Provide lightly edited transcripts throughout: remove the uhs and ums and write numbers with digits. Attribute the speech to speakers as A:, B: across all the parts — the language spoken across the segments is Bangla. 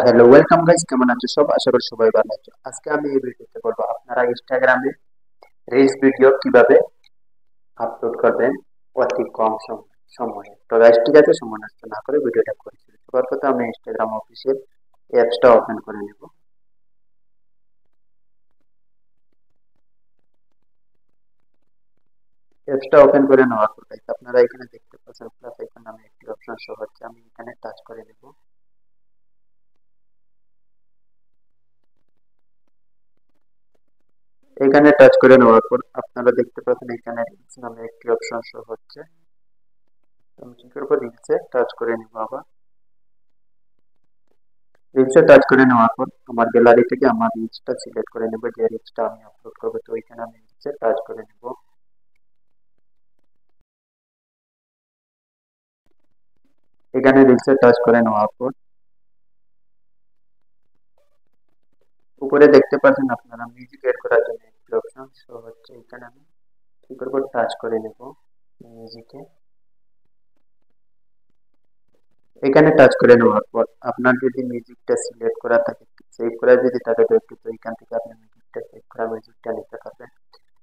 A: হ্যালো ওয়েলকাম গাইস, কেমন আছো সব? আশা করি সবাই ভালো আছো। আজকে আমি এই ভিডিওতে বলবো আপনারা ইনস্টাগ্রামে রিলস ভিডিও কিভাবে আপলোড করবেন অতি কম সময়ে। তো গাইস ঠিক আছে, সময় নষ্ট না করে ভিডিওটা করে শুরু করার কথা আমি ইনস্টাগ্রাম অফিসিয়াল অ্যাপসটা ওপেন করে নেব। অ্যাপসটা ওপেন করে নেওয়ার পর গাইস আপনারা এখানে দেখতে পাচ্ছেন প্লাস আইকন নামে একটি অপশন শো হচ্ছে, আমি এখানে টাচ করে নেব। এখানে টাচ করে নেওয়ার পর আপনারা দেখতে পাচ্ছেন এখানে রিলস নামে একটি অপশন শো হচ্ছে। আমি কি করবো, রিলসে টাচ করে নিবো। আবার রিলসে টাচ করে নেওয়ার পর আমার গ্যালারি থেকে আমার রিলসটা সিলেক্ট করে নেবো, যে রিলসটা আমি আপলোড করবো। তো ওইখানে আমি রিলসে টাচ করে নেবো। এখানে রিলসে টাচ করে নেওয়ার পর উপরে দেখতে পাচ্ছেন আপনারা মিউজিক এড করার জন্য একটি অপশন শো হচ্ছে। এখানে আমি কি করবো, টাচ করে নেবো মিউজিকে। এখানে টাচ করে নেওয়ার পর আপনার যদি মিউজিকটা সিলেক্ট করা থাকে, সেভ করা যদি থাকে, তো একটু তো এখান থেকে আপনি মিউজিকটা সেভ করা মিউজিকটা নিতে পারবেন।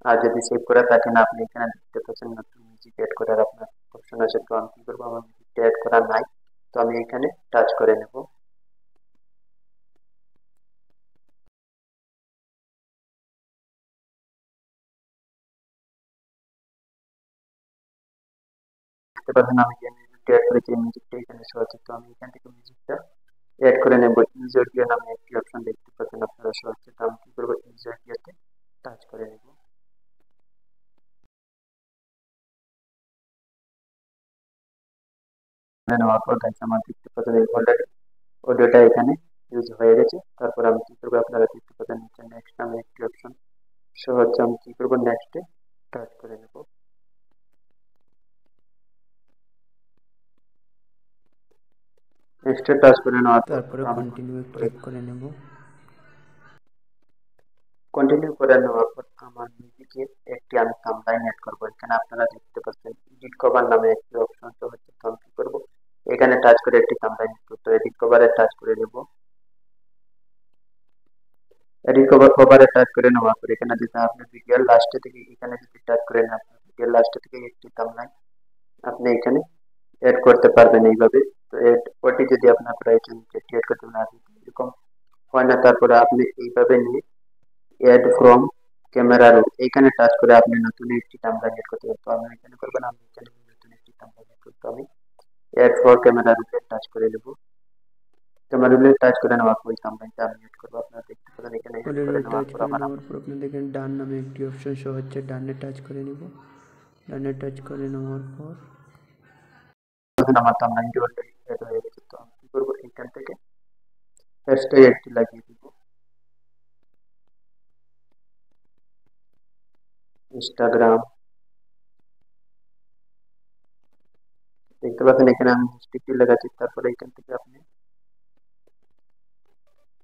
A: আর যদি সেভ করা থাকে না, আপনি এখানে দেখতে পাচ্ছেন নতুন মিউজিক এড করার আপনার অপশন আছে। তো আমি কি করবো, আমার মিউজিকটা এড করা নাই, তো আমি এখানে টাচ করে নেব। দেখতে পাচ্ছেন আমি যে মিউজিকটা এড করেছি, এই মিউজিকটা এখানে শো হচ্ছে। তো আমি এখান থেকে মিউজিকটা এড করে নেব। ইউজার গিয়ে নামে একটি অপশন দেখতে পাচ্ছেন আপনারা শো হচ্ছে। তো আমি কি করবো, ইউজার গিয়েতে টাচ করে নেব। নেওয়ার পর গাইস আমার দেখতে পাচ্ছেন অলরেডি অডিওটা এখানে ইউজ হয়ে গেছে। তারপর আমি কি করবো, আপনারা দেখতে পাচ্ছেন নিচে নেক্সট নামে একটি অপশন শো হচ্ছে। আমি কি করবো, নেক্সটে টাচ করে নেব। নেক্সটে টাচ করে নেওয়ার পর
B: তারপরে
A: আমি
B: কন্টিনিউ
A: কন্টিনিউ করে
B: ক্লিক করে নেব।
A: কন্টিনিউ করে নেওয়ার পর আমার মিউজিকের একটি আমি থাম্বনেইল এড করবো। এখানে আপনারা দেখতে পাচ্ছেন এডিট কভার নামে একটি অপশন শো হচ্ছে। তো আমি কি করবো, এখানে টাচ করে একটি থাম্বনেইল তো এডিট কভারে টাচ করে দেব। এডিট কভারে টাচ করে নেওয়ার পর এখানে যদি আপনি ভিডিওর লাস্টে থেকে এখানে যদি টাচ করে নেন, আপনার ভিডিওর লাস্টে থেকে একটি থাম্বনেইল আপনি এখানে এড করতে পারবেন এইভাবে। তো এড ওটি যদি আপনার প্রয়োজন এড করতে না এরকম হয় না, তারপরে আপনি এইভাবে নিয়ে এড ফ্রম ক্যামেরা রোল এইখানে টাচ করে আপনি নতুন একটি থাম্বনেইল এড করতে পারবেন। তো আমি এখানে করবেন, আমি এখানে নতুন একটি থাম্বনেইল এড করতে আমি এড ফর ক্যামেরা রোলে টাচ করে দেব। ক্যামেরা রোলে টাচ করে নেওয়ার পর থাম্বনেইলটা আমি এড করবো। আপনারা দেখতে পাবেন এখানে এড করে
B: অলরেডি
A: নেওয়ার
B: টাচ
A: পর
B: করে
A: আবার
B: নেওয়ার পর আপনি দেখেন ডান নামে একটি অপশন শো হচ্ছে, ডানে টাচ করে নিব। ডানে টাচ করে নেওয়ার পর
A: এখন আমার থাম্বনেইলটি অলরেডি এড হয়ে গেছে। তো আমি কি করবো, এখান থেকে হ্যাশট্যাগ একটি লাগিয়ে দিব, ইনস্টাগ্রাম। দেখতে পাচ্ছেন এখানে আমি হ্যাশট্যাগটি লাগাচ্ছি। তারপরে এখান থেকে আপনি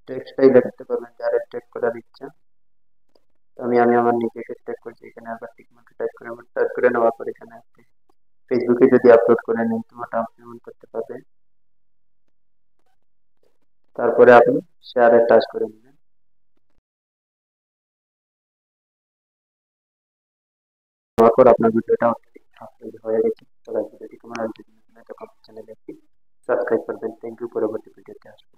A: টেক্সটটাই লাগাতে পারবেন যার ট্যাগ করার ইচ্ছা। তো আমি আমার নিজেকে ট্যাগ করছি। এখানে আবার টিক মার্ক টাইপ করে আমার টাচ করে নেওয়ার পর এখানে আপনি ফেসবুকে যদি আপলোড করে নেন তো ওটা আপনি অন করতে পারবেন। তারপরে আপনি শেয়ারে টাচ করে নেবেন। নেওয়ার পর আপনার ভিডিওটা আপলোড হয়ে গেছে। তো ভিডিওটি কেমন লাগছে, চ্যানেলে একটি সাবস্ক্রাইব করবেন। থ্যাংক ইউ, পরবর্তী ভিডিওতে আসবো।